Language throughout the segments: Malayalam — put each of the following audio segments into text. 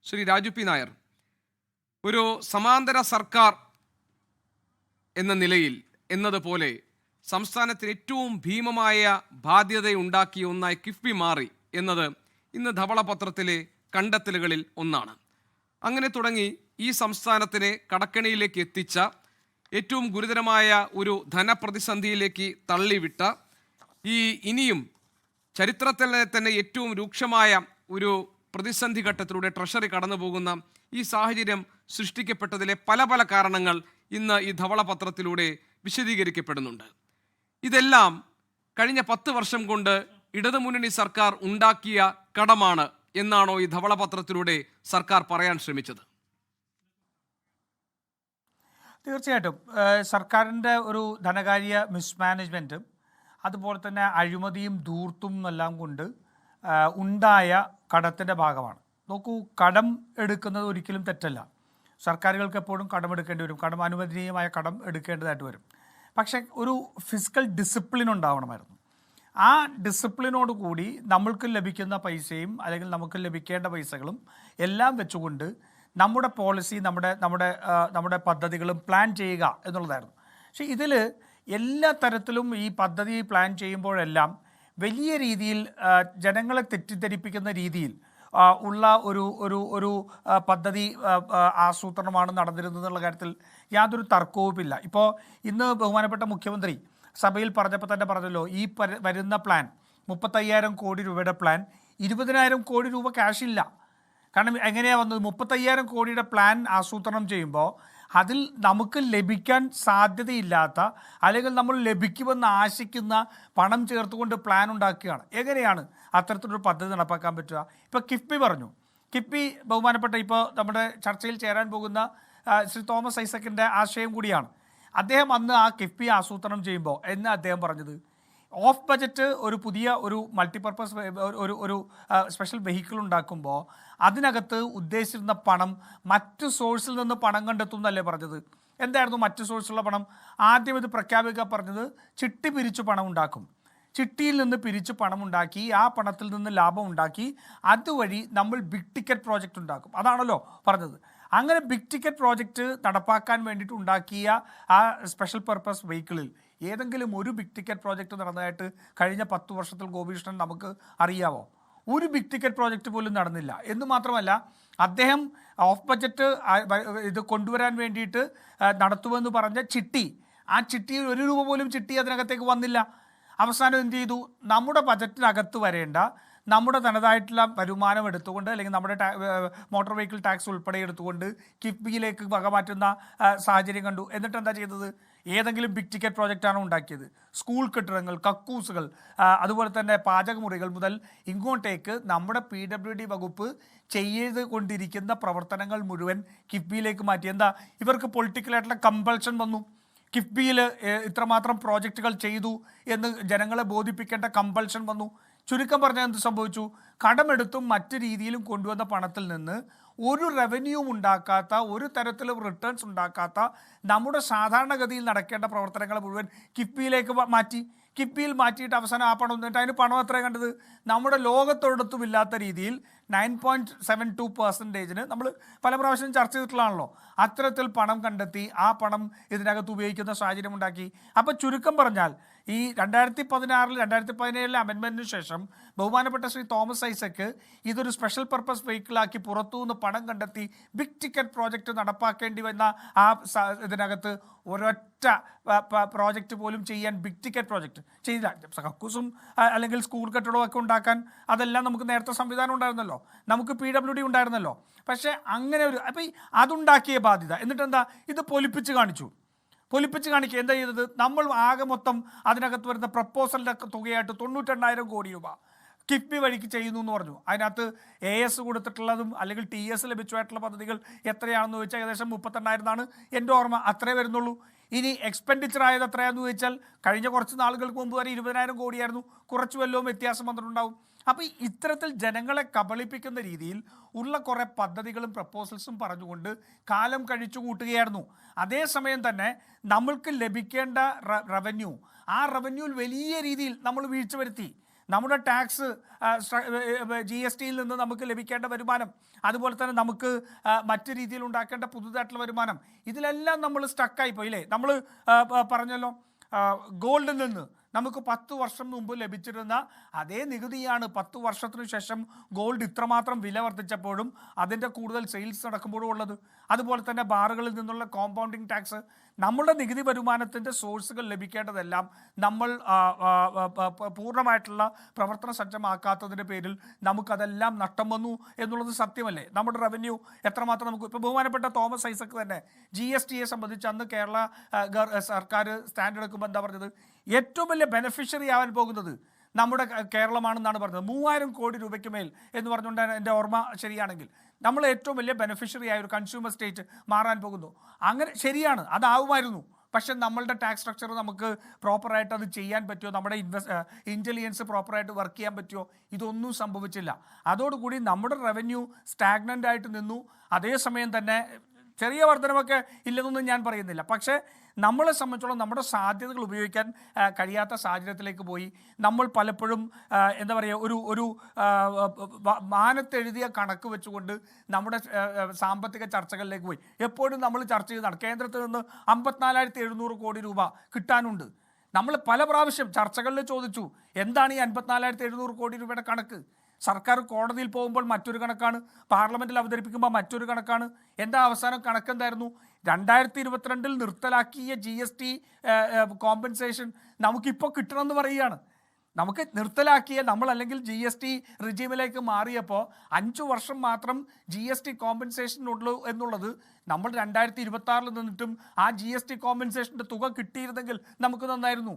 ശ്രീ രാജു പി നായർ, ഒരു സമാന്തര സർക്കാർ എന്ന നിലയിൽ എന്നതുപോലെ സംസ്ഥാനത്തിന് ഏറ്റവും ഭീമമായ ബാധ്യതയുണ്ടാക്കിയ ഒന്നായി കിഫ്ബി മാറി എന്നത് ഇന്ന് ധവളപത്രത്തിലെ കണ്ടെത്തലുകളിൽ ഒന്നാണ്. അങ്ങനെ തുടങ്ങി ഈ സംസ്ഥാനത്തിനെ കടക്കണിയിലേക്ക് എത്തിച്ച, ഏറ്റവും ഗുരുതരമായ ഒരു ധനപ്രതിസന്ധിയിലേക്ക് തള്ളിവിട്ട, ഈ ഇനിയും ചരിത്രത്തിലെ തന്നെ ഏറ്റവും രൂക്ഷമായ ഒരു പ്രതിസന്ധി ഘട്ടത്തിലൂടെ ട്രഷറി കടന്നു പോകുന്ന ഈ സാഹചര്യം സൃഷ്ടിക്കപ്പെട്ടതിലെ പല പല കാരണങ്ങൾ ഇന്ന് ഈ ധവളപത്രത്തിലൂടെ വിശദീകരിക്കപ്പെടുന്നുണ്ട്. ഇതെല്ലാം കഴിഞ്ഞ 10 വർഷം കൊണ്ട് ഇടതുമുന്നണി സർക്കാർ ഉണ്ടാക്കിയ കടമാണ് എന്നാണോ ഈ ധവളപത്രത്തിലൂടെ സർക്കാർ പറയാൻ ശ്രമിച്ചത്? തീർച്ചയായിട്ടും സർക്കാരിൻ്റെ ഒരു ധനകാര്യ മിസ്മാനേജ്മെൻറ്റും അതുപോലെ തന്നെ അഴിമതിയും ധൂർത്തും എല്ലാം കൊണ്ട് ഉണ്ടായ കടത്തിൻ്റെ ഭാഗമാണ്. നോക്കൂ, കടം എടുക്കുന്നത് ഒരിക്കലും തെറ്റല്ല. സർക്കാരുകൾക്ക് എപ്പോഴും കടമെടുക്കേണ്ടി വരും, അനുവദനീയമായ കടം എടുക്കേണ്ടതായിട്ട് വരും. പക്ഷേ ഒരു ഫിസിക്കൽ ഡിസിപ്ലിൻ ഉണ്ടാവണമായിരുന്നു. ആ ഡിസിപ്ലിനോട് കൂടി നമ്മൾക്ക് ലഭിക്കുന്ന പൈസയും അല്ലെങ്കിൽ നമുക്ക് ലഭിക്കേണ്ട പൈസകളും എല്ലാം വെച്ചുകൊണ്ട് നമ്മുടെ പോളിസി, നമ്മുടെ പദ്ധതികളും പ്ലാൻ ചെയ്യുക എന്നുള്ളതായിരുന്നു. പക്ഷേ ഇതിൽ എല്ലാ തരത്തിലും ഈ പദ്ധതി പ്ലാൻ ചെയ്യുമ്പോഴെല്ലാം വലിയ രീതിയിൽ ജനങ്ങളെ തെറ്റിദ്ധരിപ്പിക്കുന്ന രീതിയിൽ ഉള്ള ഒരു പദ്ധതി ആസൂത്രണമാണ് നടന്നിരുന്നത് എന്നുള്ള കാര്യത്തിൽ യാതൊരു തർക്കവുമില്ല. ഇപ്പോൾ ഇന്ന് ബഹുമാനപ്പെട്ട മുഖ്യമന്ത്രി സഭയിൽ പറഞ്ഞപ്പോൾ തന്നെ പറഞ്ഞല്ലോ, ഈ വരുന്ന പ്ലാൻ 35,000 കോടി രൂപയുടെ പ്ലാൻ 20,000 കോടി രൂപ ക്യാഷില്ല. കാരണം എങ്ങനെയാണ് വന്നത്? 35,000 കോടിയുടെ പ്ലാൻ ആസൂത്രണം ചെയ്യുമ്പോൾ അതിൽ നമുക്ക് ലഭിക്കാൻ സാധ്യതയില്ലാത്ത, അല്ലെങ്കിൽ നമ്മൾ ലഭിക്കുമെന്ന് ആശിക്കുന്ന പണം ചേർത്തുകൊണ്ട് പ്ലാൻ ഉണ്ടാക്കുകയാണ്. എങ്ങനെയാണ് അത്തരത്തിലൊരു പദ്ധതി നടപ്പാക്കാൻ പറ്റുക? ഇപ്പോൾ കിഫ്ബി പറഞ്ഞു. കിഫ്ബി ബഹുമാനപ്പെട്ട ഇപ്പോൾ നമ്മുടെ ചർച്ചയിൽ ചേരാൻ പോകുന്ന ശ്രീ തോമസ് ഐസക്കിൻ്റെ ആശയം കൂടിയാണ്. അദ്ദേഹം അന്ന് ആ കിഫ്ബി ആസൂത്രണം ചെയ്യുമ്പോൾ എന്ന് അദ്ദേഹം പറഞ്ഞത്, ഓഫ് ബജറ്റ് ഒരു പുതിയ ഒരു മൾട്ടിപർപ്പസ് ഒരു സ്പെഷ്യൽ വെഹിക്കിൾ ഉണ്ടാക്കുമ്പോൾ അതിനകത്ത് ഉദ്ദേശിച്ചിരുന്ന പണം മറ്റു സോഴ്സിൽ നിന്ന് പണം കണ്ടെത്തും എന്നല്ലേ പറഞ്ഞത്? എന്തായിരുന്നു മറ്റു സോഴ്സിലുള്ള പണം? ആദ്യം ഇത് പ്രഖ്യാപിക്കുക പറഞ്ഞത് ചിട്ടി പിരിച്ചു പണം ഉണ്ടാക്കും. ചിട്ടിയിൽ നിന്ന് പിരിച്ച് പണം ഉണ്ടാക്കി ആ പണത്തിൽ നിന്ന് ലാഭം ഉണ്ടാക്കി അതുവഴി നമ്മൾ ബിഗ് ടിക്കറ്റ് പ്രോജക്റ്റ് ഉണ്ടാക്കും. അതാണല്ലോ പറഞ്ഞത്. അങ്ങനെ ബിഗ് ടിക്കറ്റ് പ്രോജക്റ്റ് നടപ്പാക്കാൻ വേണ്ടിയിട്ട് ഉണ്ടാക്കിയ ആ സ്പെഷ്യൽ പർപ്പസ് വെഹിക്കിളിൽ ഏതെങ്കിലും ഒരു ബിഗ് ടിക്കറ്റ് പ്രോജക്റ്റ് നടന്നതായിട്ട് കഴിഞ്ഞ 10 വർഷത്തിൽ ഗോപീകൃഷ്ണൻ നമുക്ക് അറിയാവോ? ഒരു ബിഗ് ടിക്കറ്റ് പ്രോജക്റ്റ് പോലും നടന്നില്ല. എന്ന് മാത്രമല്ല, അദ്ദേഹം ഓഫ് ബജറ്റ് ഇത് കൊണ്ടുവരാൻ വേണ്ടിയിട്ട് നടത്തുമെന്ന് പറഞ്ഞ ചിട്ടി, ആ ചിട്ടിയിൽ 1 രൂപ പോലും ചിട്ടി അതിനകത്തേക്ക് വന്നില്ല. അവസാനം എന്ത് ചെയ്തു? നമ്മുടെ ബജറ്റിനകത്ത് വരേണ്ട നമ്മുടെ തനതായിട്ടുള്ള വരുമാനം എടുത്തുകൊണ്ട്, അല്ലെങ്കിൽ നമ്മുടെ മോട്ടോർ വെഹിക്കിൾ ടാക്സ് ഉൾപ്പെടെ എടുത്തുകൊണ്ട് കിഫ്ബിയിലേക്ക് വകമാറ്റുന്ന സാഹചര്യം കണ്ടു. എന്നിട്ട് എന്താ ചെയ്തത്? ഏതെങ്കിലും ബിഗ് ടിക്കറ്റ് പ്രോജക്റ്റാണ് ഉണ്ടാക്കിയത്. സ്കൂൾ കെട്ടിടങ്ങൾ, കക്കൂസുകൾ, അതുപോലെ തന്നെ പാചകമുറികൾ മുതൽ ഇങ്ങോട്ടേക്ക് നമ്മുടെ PWD വകുപ്പ് ചെയ്ത് കൊണ്ടിരിക്കുന്ന പ്രവർത്തനങ്ങൾ മുഴുവൻ കിഫ്ബിയിലേക്ക് മാറ്റി. എന്താ? ഇവർക്ക് പൊളിറ്റിക്കലായിട്ടുള്ള കമ്പൾഷൻ വന്നു. കിഫ്ബിയിൽ ഇത്രമാത്രം പ്രോജക്റ്റുകൾ ചെയ്തു എന്ന് ജനങ്ങളെ ബോധിപ്പിക്കേണ്ട കമ്പൾഷൻ വന്നു. ചുരുക്കം പറഞ്ഞാൽ എന്ത് സംഭവിച്ചു? കടമെടുത്തും മറ്റു രീതിയിലും കൊണ്ടുവന്ന പണത്തിൽ നിന്ന് ഒരു റവന്യൂവും ഉണ്ടാക്കാത്ത, ഒരു തരത്തിലും റിട്ടേൺസ് ഉണ്ടാക്കാത്ത, നമ്മുടെ സാധാരണഗതിയിൽ നടക്കേണ്ട പ്രവർത്തനങ്ങൾ മുഴുവൻ കിഫ്ബിയിലേക്ക് മാറ്റി. കിഫ്ബിയിൽ മാറ്റിയിട്ട് അവസാനം ആ പണം എന്നിട്ട് അതിന് പണം എത്രയാണ് കണ്ടത്? നമ്മുടെ ലോകത്തൊരിടത്തും ഇല്ലാത്ത രീതിയിൽ 9.72% നമ്മൾ പല പ്രാവശ്യം ചർച്ച ചെയ്തിട്ടുള്ളതാണല്ലോ. അത്തരത്തിൽ പണം കണ്ടെത്തി ആ പണം ഇതിനകത്ത് ഉപയോഗിക്കുന്ന സാഹചര്യം ഉണ്ടാക്കി. അപ്പോൾ ചുരുക്കം പറഞ്ഞാൽ ഈ 2016 2017 അമെൻമെൻറ്റിന് ശേഷം ബഹുമാനപ്പെട്ട ശ്രീ തോമസ് ഐസക്ക് ഇതൊരു സ്പെഷ്യൽ പർപ്പസ് വെഹിക്കിളാക്കി പുറത്തുനിന്ന് പണം കണ്ടെത്തി ബിഗ് ടിക്കറ്റ് പ്രോജക്റ്റ് നടപ്പാക്കേണ്ടി വന്ന ആ ഇതിനകത്ത് ഒരൊറ്റ പ്രോജക്റ്റ് പോലും ചെയ്യാൻ ബിഗ് ടിക്കറ്റ് പ്രോജക്റ്റ് ചെയ്തില്ല. കക്കൂസും അല്ലെങ്കിൽ സ്കൂൾ കെട്ടിടവും ഒക്കെ ഉണ്ടാക്കാൻ അതെല്ലാം നമുക്ക് നേരത്തെ സംവിധാനം ഉണ്ടായിരുന്നല്ലോ, നമുക്ക് PWD ഉണ്ടായിരുന്നല്ലോ. പക്ഷേ അങ്ങനെ ഒരു അപ്പോൾ ഈ അതുണ്ടാക്കിയ ബാധ്യത എന്നിട്ടെന്താ? ഇത് പൊലിപ്പിച്ച് കാണിക്കുക. എന്താ ചെയ്തത്? നമ്മൾ ആകെ മൊത്തം അതിനകത്ത് വരുന്ന പ്രപ്പോസലിൻ്റെ തുകയായിട്ട് 92,000 കോടി രൂപ കിഫ്ബി വഴിക്ക് ചെയ്യുന്നു എന്ന് പറഞ്ഞു. അതിനകത്ത് AS കൊടുത്തിട്ടുള്ളതും അല്ലെങ്കിൽ TS ലഭിച്ചതായിട്ടുള്ള പദ്ധതികൾ എത്രയാണെന്ന് ചോദിച്ചാൽ ഏകദേശം 32,000 എന്നാണ് എൻ്റെ ഓർമ്മ. അത്രേ വരുന്നുള്ളൂ. ഇനി എക്സ്പെൻഡിച്ചർ ആയത് എത്രയാണെന്ന് ചോദിച്ചാൽ കഴിഞ്ഞ കുറച്ച് നാളുകൾക്ക് മുമ്പ് വരെ 20,000 കോടിയായിരുന്നു. കുറച്ച് വല്ലതും വ്യത്യാസം വന്നിട്ടുണ്ടാവും. അപ്പോൾ ഇത്തരത്തിൽ ജനങ്ങളെ കബളിപ്പിക്കുന്ന രീതിയിൽ ഉള്ള കുറേ പദ്ധതികളും പ്രപ്പോസൽസും പറഞ്ഞുകൊണ്ട് കാലം കഴിച്ചു കൂട്ടുകയായിരുന്നു. അതേസമയം തന്നെ നമ്മൾക്ക് ലഭിക്കേണ്ട റവന്യൂ, ആ റവന്യൂവിൽ വലിയ രീതിയിൽ നമ്മൾ വീഴ്ച വരുത്തി. നമ്മുടെ ടാക്സ് GST നിന്ന് നമുക്ക് ലഭിക്കേണ്ട വരുമാനം, അതുപോലെ തന്നെ നമുക്ക് മറ്റു രീതിയിൽ ഉണ്ടാക്കേണ്ട പുതുതായിട്ടുള്ള വരുമാനം, ഇതിലെല്ലാം നമ്മൾ സ്റ്റക്കായി പോയില്ലേ. നമ്മൾ പറഞ്ഞല്ലോ ഗോൾഡിൽ നിന്ന് നമുക്ക് 10 വർഷം മുമ്പ് ലഭിച്ചിരുന്ന അതേ നികുതിയാണ് 10 വർഷത്തിനു ശേഷം ഗോൾഡ് ഇത്രമാത്രം വില വർദ്ധിച്ചപ്പോഴും അതിൻ്റെ കൂടുതൽ സെയിൽസ് നടക്കുമ്പോഴും ഉള്ളത്. അതുപോലെ തന്നെ ബാറുകളിൽ നിന്നുള്ള കോമ്പൗണ്ടിങ് ടാക്സ്, നമ്മുടെ നികുതി വരുമാനത്തിൻ്റെ സോഴ്സുകൾ ലഭിക്കേണ്ടതെല്ലാം നമ്മൾ പൂർണ്ണമായിട്ടുള്ള പ്രവർത്തന സജ്ജമാക്കാത്തതിൻ്റെ പേരിൽ നമുക്കതെല്ലാം നഷ്ടം വന്നു എന്നുള്ളത് സത്യമല്ലേ. നമ്മുടെ റവന്യൂ എത്രമാത്രം നമുക്ക് ഇപ്പോൾ ബഹുമാനപ്പെട്ട തോമസ് ഐസക് തന്നെ GSTയെ സംബന്ധിച്ച് അന്ന് കേരള സർക്കാർ സ്റ്റാൻഡ് എടുക്കുമ്പോൾ എന്താ പറഞ്ഞത്, ഏറ്റവും വലിയ ബെനിഫിഷ്യറി ആവാൻ പോകുന്നത് നമ്മുടെ കേരളമാണെന്നാണ് പറഞ്ഞത്. 3000 കോടി രൂപയ്ക്ക് മേൽ എന്ന് പറഞ്ഞുകൊണ്ടാണ് എൻ്റെ ഓർമ്മ ശരിയാണെങ്കിൽ നമ്മൾ ഏറ്റവും വലിയ ബെനിഫിഷ്യറി ആയ ഒരു കൺസ്യൂമർ സ്റ്റേറ്റ് മാറാൻ പോകുന്നു. അങ്ങനെ ശരിയാണ്, അതാവുമായിരുന്നു. പക്ഷെ നമ്മളുടെ ടാക്സ് സ്ട്രക്ചർ നമുക്ക് പ്രോപ്പറായിട്ട് അത് ചെയ്യാൻ പറ്റുമോ, നമ്മുടെ ഇൻ്റലിജൻസ് പ്രോപ്പറായിട്ട് വർക്ക് ചെയ്യാൻ പറ്റുമോ, ഇതൊന്നും സംഭവിച്ചില്ല. അതോടുകൂടി നമ്മുടെ റവന്യൂ സ്റ്റാഗ്നൻ്റ് ആയിട്ട് നിന്നു. അതേസമയം തന്നെ ചെറിയ വർധനമൊക്കെ ഇല്ലെന്നൊന്നും ഞാൻ പറയുന്നില്ല, പക്ഷേ നമ്മളെ സംബന്ധിച്ചോളം നമ്മുടെ സാധ്യതകൾ ഉപയോഗിക്കാൻ കഴിയാത്ത സാഹചര്യത്തിലേക്ക് പോയി. നമ്മൾ പലപ്പോഴും എന്താ പറയുക, ഒരു മാനത്തെഴുതിയ കണക്ക് വെച്ചുകൊണ്ട് നമ്മുടെ സാമ്പത്തിക ചർച്ചകളിലേക്ക് പോയി. എപ്പോഴും നമ്മൾ ചർച്ച ചെയ്തതാണ് കേന്ദ്രത്തിൽ നിന്ന് 54,700 കോടി രൂപ കിട്ടാനുണ്ട്. നമ്മൾ പല പ്രാവശ്യം ചർച്ചകളിൽ ചോദിച്ചു, എന്താണ് ഈ 54,700 കോടി രൂപയുടെ കണക്ക്? സർക്കാർ കോടതിയിൽ പോകുമ്പോൾ മറ്റൊരു കണക്കാണ്, പാർലമെൻറ്റിൽ അവതരിപ്പിക്കുമ്പോൾ മറ്റൊരു കണക്കാണ്. എന്താ അവസാനം കണക്കെന്തായിരുന്നു? 2022 നിർത്തലാക്കിയ GST കോമ്പൻസേഷൻ നമുക്കിപ്പോൾ കിട്ടണമെന്ന് പറയുകയാണ്. നമുക്ക് നിർത്തലാക്കിയ നമ്മൾ അല്ലെങ്കിൽ GST റിജീമിലേക്ക് മാറിയപ്പോൾ 5 വർഷം മാത്രം GST കോമ്പൻസേഷൻ ഉള്ളൂ എന്നുള്ളത് നമ്മൾ 2026 നിന്നിട്ടും ആ GST കോമ്പൻസേഷൻ്റെ തുക കിട്ടിയിരുന്നെങ്കിൽ നമുക്ക് നന്നായിരുന്നു.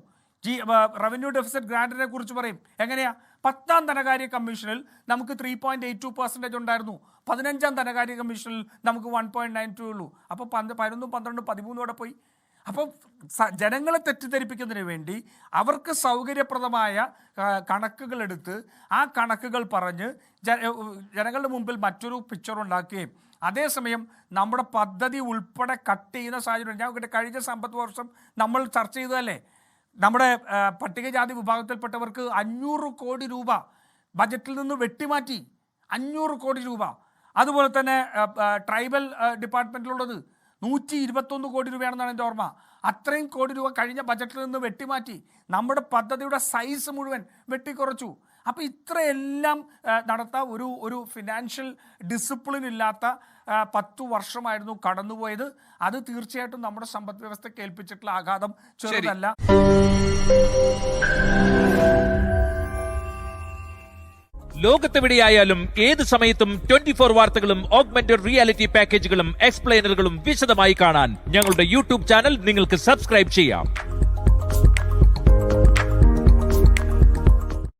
റവന്യൂ ഡെഫിസിറ്റ് ഗ്രാൻറ്റിനെ കുറിച്ച് പറയും. എങ്ങനെയാ? 10ാം ധനകാര്യ കമ്മീഷനിൽ നമുക്ക് 3.82% ഉണ്ടായിരുന്നു. 15ാം ധനകാര്യ കമ്മീഷനിൽ നമുക്ക് 1.92 ഉള്ളൂ. അപ്പോൾ 11, 12, 13 പോയി. അപ്പോൾ ജനങ്ങളെ തെറ്റിദ്ധരിപ്പിക്കുന്നതിന് വേണ്ടി അവർക്ക് സൗകര്യപ്രദമായ കണക്കുകളെടുത്ത് ആ കണക്കുകൾ പറഞ്ഞ് ജനങ്ങളുടെ മുമ്പിൽ മറ്റൊരു പിക്ചർ ഉണ്ടാക്കുകയും അതേസമയം നമ്മുടെ പദ്ധതി ഉൾപ്പെടെ കട്ട് ചെയ്യുന്ന സാഹചര്യം. ഞാൻ കഴിഞ്ഞ സമ്പത്ത് വർഷം നമ്മൾ ചർച്ച ചെയ്തതല്ലേ, നമ്മുടെ പട്ടികജാതി വിഭാഗത്തിൽപ്പെട്ടവർക്ക് 500 കോടി രൂപ ബജറ്റിൽ നിന്ന് വെട്ടിമാറ്റി. 500 കോടി രൂപ. അതുപോലെ തന്നെ ട്രൈബൽ ഡിപ്പാർട്ട്മെൻറ്റിലുള്ളത് 121 കോടി രൂപയാണെന്നാണ് എൻ്റെ ഓർമ്മ. അത്രയും കോടി രൂപ കഴിഞ്ഞ ബജറ്റിൽ നിന്ന് വെട്ടിമാറ്റി. നമ്മുടെ പദ്ധതിയുടെ സൈസ് മുഴുവൻ വെട്ടിക്കുറച്ചു. അപ്പോൾ ഇത്രയെല്ലാം നടത്താൻ ഒരു ഫിനാൻഷ്യൽ ഡിസിപ്ലിൻ ഇല്ലാത്ത 10 വർഷമായിരുന്നു കടന്നുപോയത്. അത് തീർച്ചയായിട്ടും നമ്മുടെ സമ്പദ് വ്യവസ്ഥയ്ക്ക് ഏൽപ്പിച്ചിട്ടുള്ള ആഘാതം ചെറുതല്ല. ലോകത്തെവിടെയായാലും ഏത് സമയത്തും 24 വാർത്തകളും ഓഗ്മെന്റഡ് റിയാലിറ്റി പാക്കേജുകളും എക്സ്പ്ലെയിനറുകളും വിശദമായി കാണാൻ ഞങ്ങളുടെ YouTube ചാനൽ നിങ്ങൾക്ക് സബ്സ്ക്രൈബ് ചെയ്യാം.